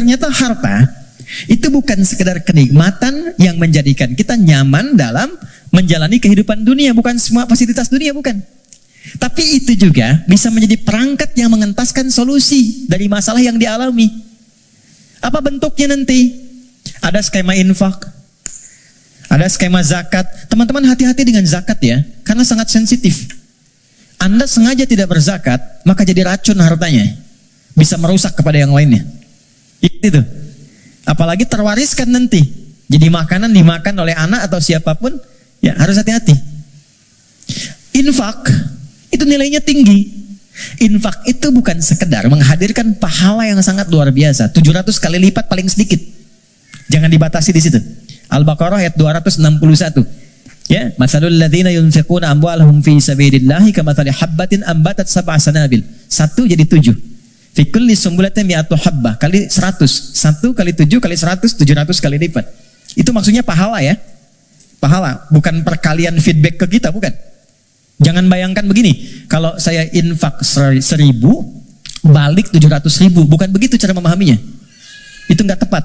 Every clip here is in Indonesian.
ternyata harta itu bukan sekedar kenikmatan yang menjadikan kita nyaman dalam menjalani kehidupan dunia, bukan semua fasilitas dunia, bukan. Tapi itu juga bisa menjadi perangkat yang mengentaskan solusi dari masalah yang dialami. Apa bentuknya nanti? Ada skema infak, ada skema zakat. Teman-teman hati-hati dengan zakat ya, karena sangat sensitif. Anda sengaja tidak berzakat, maka jadi racun hartanya. Bisa merusak kepada yang lainnya. Itu. Apalagi terwariskan nanti. Jadi makanan dimakan oleh anak atau siapapun, ya harus hati-hati. Infak itu nilainya tinggi. Infak itu bukan sekedar menghadirkan pahala yang sangat luar biasa, 700 kali lipat paling sedikit. Jangan dibatasi di situ. Al-Baqarah ayat 261. Ya, masalul ladzina yunfiquna amwalahum fi sabilillahi kamathali habbatin ambatat sab'a sanabil. 1 jadi 7. Fi kulli sumbulatin mi'atu habbah kali 100. 1 kali 7 kali 100, 700 kali lipat. Itu maksudnya pahala ya. Pahala, bukan perkalian feedback ke kita, bukan. Jangan bayangkan begini, kalau saya infak 1.000, balik 700.000, bukan begitu cara memahaminya. Itu nggak tepat.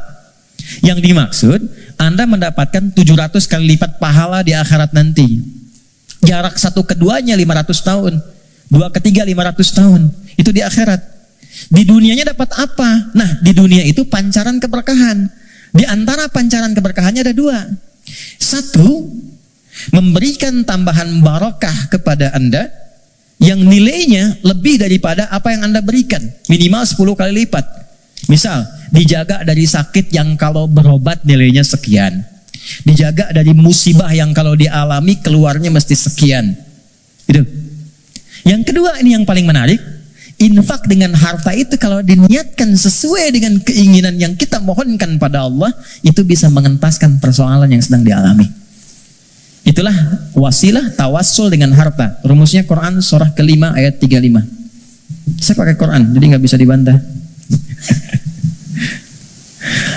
Yang dimaksud, Anda mendapatkan 700 kali lipat pahala di akhirat nanti. Jarak satu keduanya 500 tahun, 2 ketiga 500 tahun, itu di akhirat. Di dunianya dapat apa? Nah, di dunia itu pancaran keberkahan. Di antara pancaran keberkahannya ada 2. 1, memberikan tambahan barakah kepada Anda yang nilainya lebih daripada apa yang Anda berikan, minimal 10 kali lipat. Misal, dijaga dari sakit yang kalau berobat nilainya sekian, dijaga dari musibah yang kalau dialami keluarnya mesti sekian. Itu. Yang kedua, ini yang paling menarik, infak dengan harta itu kalau diniatkan sesuai dengan keinginan yang kita mohonkan pada Allah, itu bisa mengentaskan persoalan yang sedang dialami. Itulah wasilah tawassul dengan harta. Rumusnya Quran surah ke-5 ayat 35. Saya pakai Quran, jadi nggak bisa dibantah.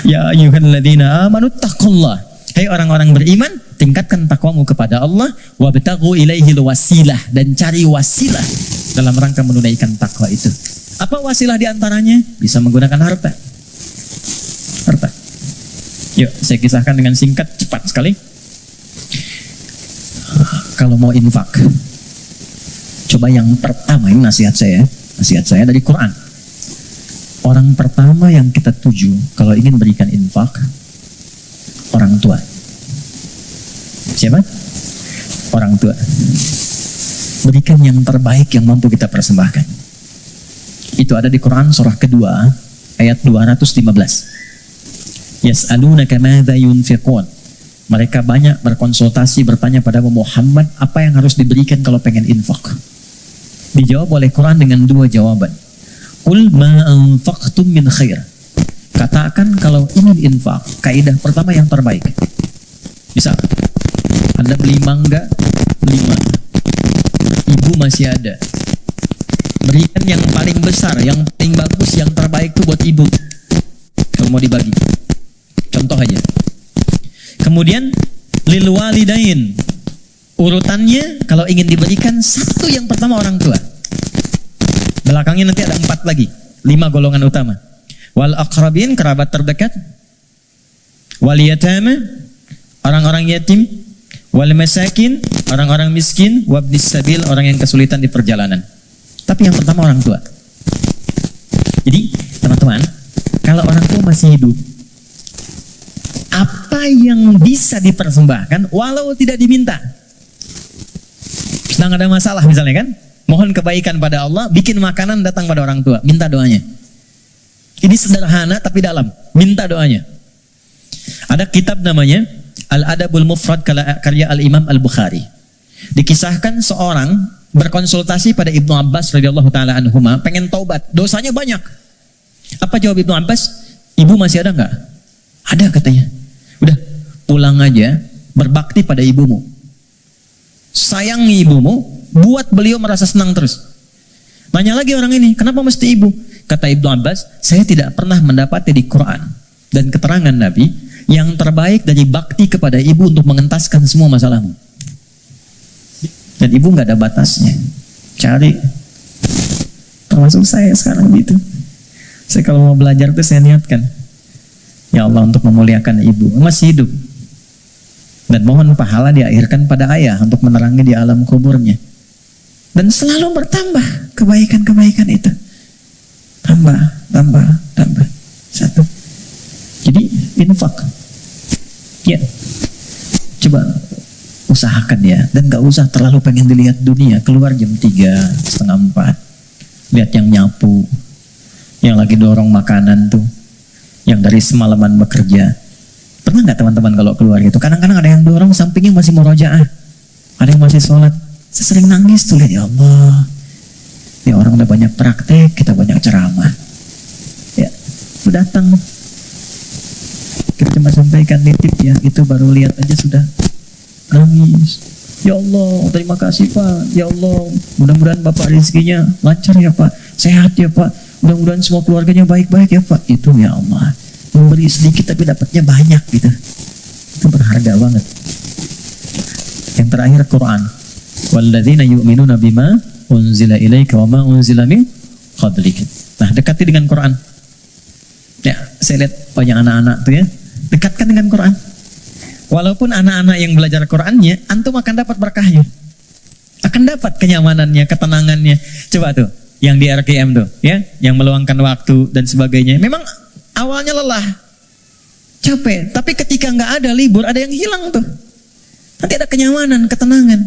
Ya ayyuhalladzina amanu taqullah. Hai orang-orang beriman, tingkatkan takwamu kepada Allah, wabtaghu ilaihil wasilah, dan cari wasilah dalam rangka menunaikan takwa itu. Apa wasilah diantaranya? Bisa menggunakan harta. Harta. Yuk, saya kisahkan dengan singkat, cepat sekali. Kalau mau infak, coba yang pertama, ini nasihat saya dari Quran. Orang pertama yang kita tuju kalau ingin berikan infak, orang tua. Siapa? Orang tua. Berikan yang terbaik yang mampu kita persembahkan. Itu ada di Quran surah kedua ayat 215. Yas'alunaka madza yunfiqun. Mereka banyak berkonsultasi, bertanya pada Muhammad, apa yang harus diberikan kalau pengen infak? Dijawab oleh Quran dengan 2 jawaban. Qul ma anfaqtum min khair. Katakan kalau ingin infak, kaidah pertama yang terbaik. Misal, Anda beli mangga 5, ibu masih ada. Berikan yang paling besar, yang paling bagus, yang terbaik itu buat ibu. Kalau mau dibagi. Contoh aja. Kemudian lil walidain, urutannya kalau ingin diberikan 1 yang pertama orang tua, belakangnya nanti ada 4 lagi, 5 golongan utama. Wal aqrabin, kerabat terdekat. Wal yatama, orang-orang yatim. Wal masakin, orang-orang miskin. Wabnis sabil, orang yang kesulitan di perjalanan. Tapi yang pertama orang tua. Jadi teman-teman, kalau orang tua masih hidup, apa yang bisa dipersembahkan walau tidak diminta. Sedang ada masalah misalnya kan, mohon kebaikan pada Allah, bikin makanan datang pada orang tua, minta doanya. Ini sederhana tapi dalam, minta doanya. Ada kitab namanya Al-Adabul Mufrad karya Al-Imam Al-Bukhari. Dikisahkan seorang berkonsultasi pada Ibnu Abbas radhiyallahu taala anhuma, pengen taubat, dosanya banyak. Apa jawab Ibnu Abbas? Ibu masih ada nggak? Ada katanya. Udah, pulang aja, berbakti pada ibumu. Sayangi ibumu, buat beliau merasa senang terus. Nanya lagi orang ini, kenapa mesti ibu? Kata Ibnu Abbas, saya tidak pernah mendapati di Quran dan keterangan Nabi yang terbaik dari bakti kepada ibu untuk mengentaskan semua masalahmu. Dan ibu nggak ada batasnya. Cari, termasuk saya sekarang gitu. Saya kalau mau belajar tuh saya niatkan, Ya Allah, untuk memuliakan ibu, masih hidup. Dan mohon pahala diakhirkan pada ayah untuk menerangi di alam kuburnya. Dan selalu bertambah kebaikan-kebaikan itu. Tambah. Satu. Jadi infak. Ya. Coba usahakan ya. Dan gak usah terlalu pengen dilihat dunia. Keluar jam 3, setengah 4. Lihat yang nyapu. Yang lagi dorong makanan tuh. Yang dari semalaman bekerja. Pernah nggak teman-teman kalau keluar gitu? Kadang-kadang ada yang dorong sampingnya masih murojaah, ada yang masih sholat. Saya sering nangis tuh, lihat, ya Allah, ya orang udah banyak praktek, kita banyak ceramah. Ya, udah datang. Kita cuma sampaikan nitip ya, itu baru lihat aja sudah nangis. Ya Allah, terima kasih Pak. Ya Allah, mudah-mudahan Bapak rezekinya lancar ya Pak, sehat ya Pak. Mudah-mudahan semua keluarganya baik-baik ya Pak. Itu ya Allah. Memberi sedikit tapi dapatnya banyak gitu. Itu berharga banget. Yang terakhir Quran. Walladzina yu'minuna bima unzila ilaika wa ma unzila min qablik. Nah, dekati dengan Quran. Ya, saya lihat banyak anak-anak tuh ya. Dekatkan dengan Quran. Walaupun anak-anak yang belajar Qurannya, antum akan dapat berkahnya. Akan dapat kenyamanannya, ketenangannya. Coba tuh, yang di RKM tuh, ya, yang meluangkan waktu dan sebagainya. Memang awalnya lelah, capek, tapi ketika nggak ada libur, ada yang hilang tuh. Nanti ada kenyamanan, ketenangan,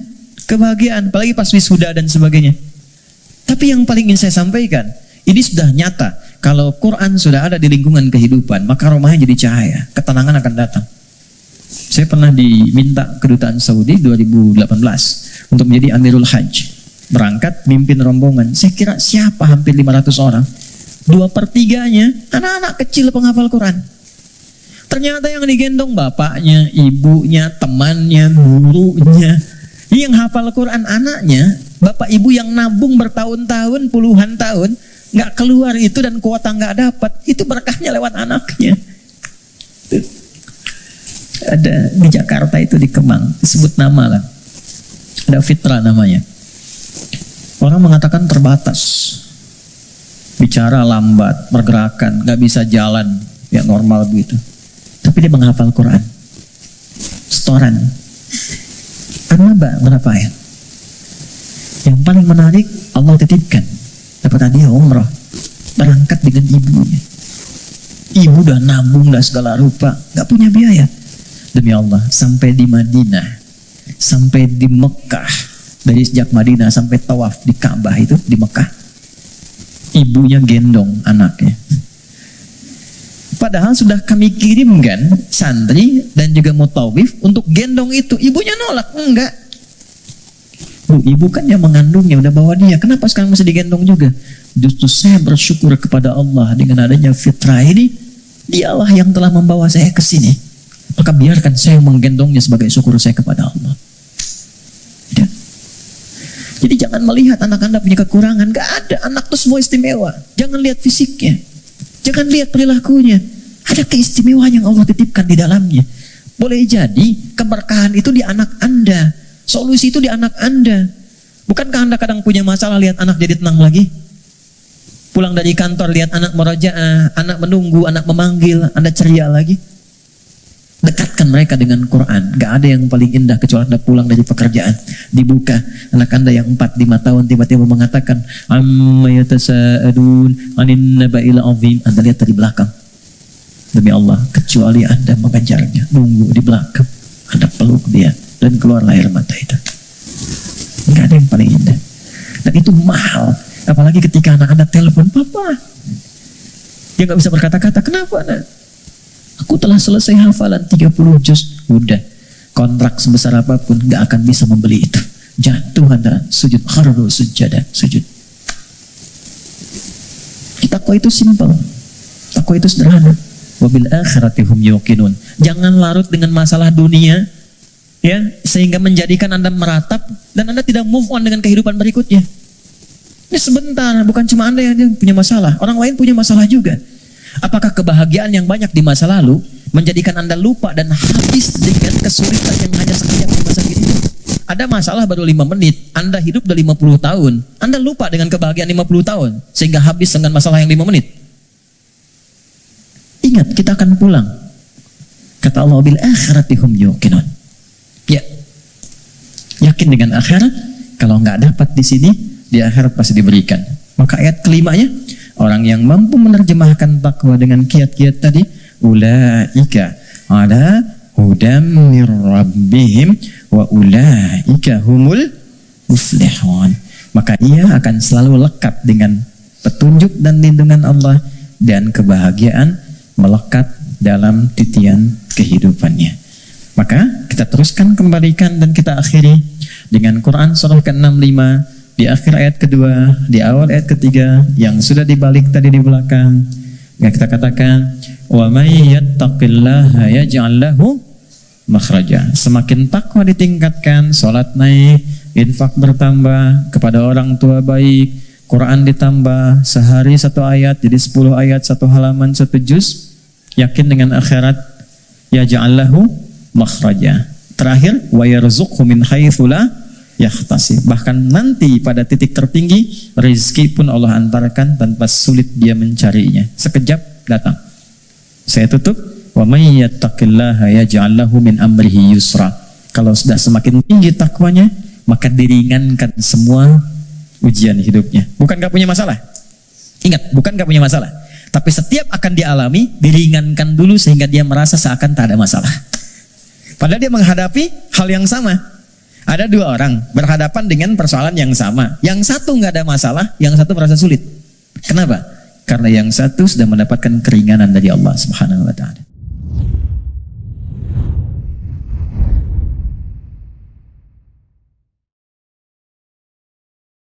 kebahagiaan, apalagi pas wisuda dan sebagainya. Tapi yang paling ingin saya sampaikan, ini sudah nyata. Kalau Quran sudah ada di lingkungan kehidupan, maka rumahnya jadi cahaya, ketenangan akan datang. Saya pernah diminta kedutaan Saudi 2018 untuk menjadi Amirul Hajj. Berangkat, mimpin rombongan. Saya kira siapa hampir 500 orang. 2/3 anak-anak kecil penghafal Quran. Ternyata yang digendong bapaknya, ibunya, temannya, gurunya. Yang hafal Quran anaknya, bapak ibu yang nabung bertahun-tahun, puluhan tahun, nggak keluar itu dan kuota nggak dapat, itu berkahnya lewat anaknya. Ada di Jakarta itu di Kemang, disebut nama lah. Ada Fitra namanya. Orang mengatakan terbatas. Bicara lambat, pergerakan, gak bisa jalan, ya normal begitu. Tapi dia menghafal Quran. Setoran. Berapa ayat? Yang paling menarik, Allah titipkan. Dapat hadiah umrah. Berangkat dengan ibunya. Ibu udah nabung, udah segala rupa. Gak punya biaya. Demi Allah, sampai di Madinah. Sampai di Mekah. Dari sejak Madinah sampai tawaf di Ka'bah itu, di Mekah. Ibunya gendong anaknya. Padahal sudah kami kirimkan santri dan juga mutawif untuk gendong itu. Ibunya nolak, enggak. Bu, ibu kan yang mengandungnya, udah bawa dia. Kenapa sekarang masih digendong juga? Justru saya bersyukur kepada Allah dengan adanya fitrah ini. Dialah yang telah membawa saya ke sini. Maka biarkan saya menggendongnya sebagai syukur saya kepada Allah. Ya. Jadi jangan melihat anak Anda punya kekurangan. Gak ada, anak itu semua istimewa. Jangan lihat fisiknya, jangan lihat perilakunya. Ada keistimewaan yang Allah titipkan di dalamnya. Boleh jadi keberkahan itu di anak Anda, solusi itu di anak Anda. Bukankah Anda kadang punya masalah, lihat anak jadi tenang lagi? Pulang dari kantor lihat anak merajaah, anak menunggu, anak memanggil, Anda ceria lagi. Dekatkan mereka dengan Quran. Gak ada yang paling indah kecuali Anda pulang dari pekerjaan, dibuka anak Anda yang 4-5 tahun tiba-tiba mengatakan amma yatasa'adun anin naba'il azim. Anda lihat dari belakang. Demi Allah, kecuali Anda mengejarnya, nunggu di belakang, Anda peluk dia dan keluarlah air mata itu. Gak ada yang paling indah. Dan itu mahal. Apalagi ketika anak Anda telepon, Papa, dia gak bisa berkata-kata. Kenapa Anda? Aku telah selesai hafalan 30 juz. Udah, kontrak sebesar apapun gak akan bisa membeli itu. Jatuh Anda sujud, kharru sujada, sujud. Takwa itu simpel, takwa itu sederhana. Wabil akhirati hum yuqinun. Jangan larut dengan masalah dunia, ya, sehingga menjadikan Anda meratap dan Anda tidak move on dengan kehidupan berikutnya. Ini sebentar, bukan cuma Anda yang punya masalah, orang lain punya masalah juga. Apakah kebahagiaan yang banyak di masa lalu menjadikan Anda lupa dan habis dengan kesulitan yang hanya sekejap di masa kini? Ada masalah baru 5 menit, Anda hidup udah 50 tahun. Anda lupa dengan kebahagiaan 50 tahun sehingga habis dengan masalah yang 5 menit. Ingat, kita akan pulang. Kata Allah, bil akhirati hum yuqinun. Ya, yakin dengan akhirat. Kalau nggak dapat di sini, di akhirat pasti diberikan. Maka ayat kelimanya, orang yang mampu menerjemahkan takwa dengan kiat-kiat tadi, ulaika ala hudam mir rabbihim wa ulaika humul muflihun. Maka ia akan selalu lekat dengan petunjuk dan lindungan Allah, dan kebahagiaan melekat dalam titian kehidupannya. Maka kita teruskan, kembalikan, dan kita akhiri dengan Quran surah ke-65 di akhir ayat kedua, di awal ayat ketiga yang sudah dibalik tadi di belakang. Yang kita katakan, wa may yattaqillaha yaj'al lahu makhraja. Semakin takwa ditingkatkan, salat naik, infak bertambah, kepada orang tua baik, Quran ditambah, sehari 1 ayat jadi 10 ayat, 1 halaman, 1 juz, yakin dengan akhirat, yaj'al lahu makhraja. Terakhir, wa yarzuqhu min haitsu la yahtasib. Bahkan nanti pada titik tertinggi, rezeki pun Allah antarkan tanpa sulit dia mencarinya. Sekejap datang. Saya tutup, wa may yattaqillaha yaj'al lahu min amrihi yusra. Kalau sudah semakin tinggi takwanya, maka diringankan semua ujian hidupnya. Bukan gak punya masalah. Ingat, bukan gak punya masalah. Tapi setiap akan dialami, diringankan dulu sehingga dia merasa seakan tak ada masalah. Padahal dia menghadapi hal yang sama. Ada 2 orang berhadapan dengan persoalan yang sama. Yang satu gak ada masalah, yang satu merasa sulit. Kenapa? Karena yang satu sudah mendapatkan keringanan dari Allah Subhanahu wa ta'ala.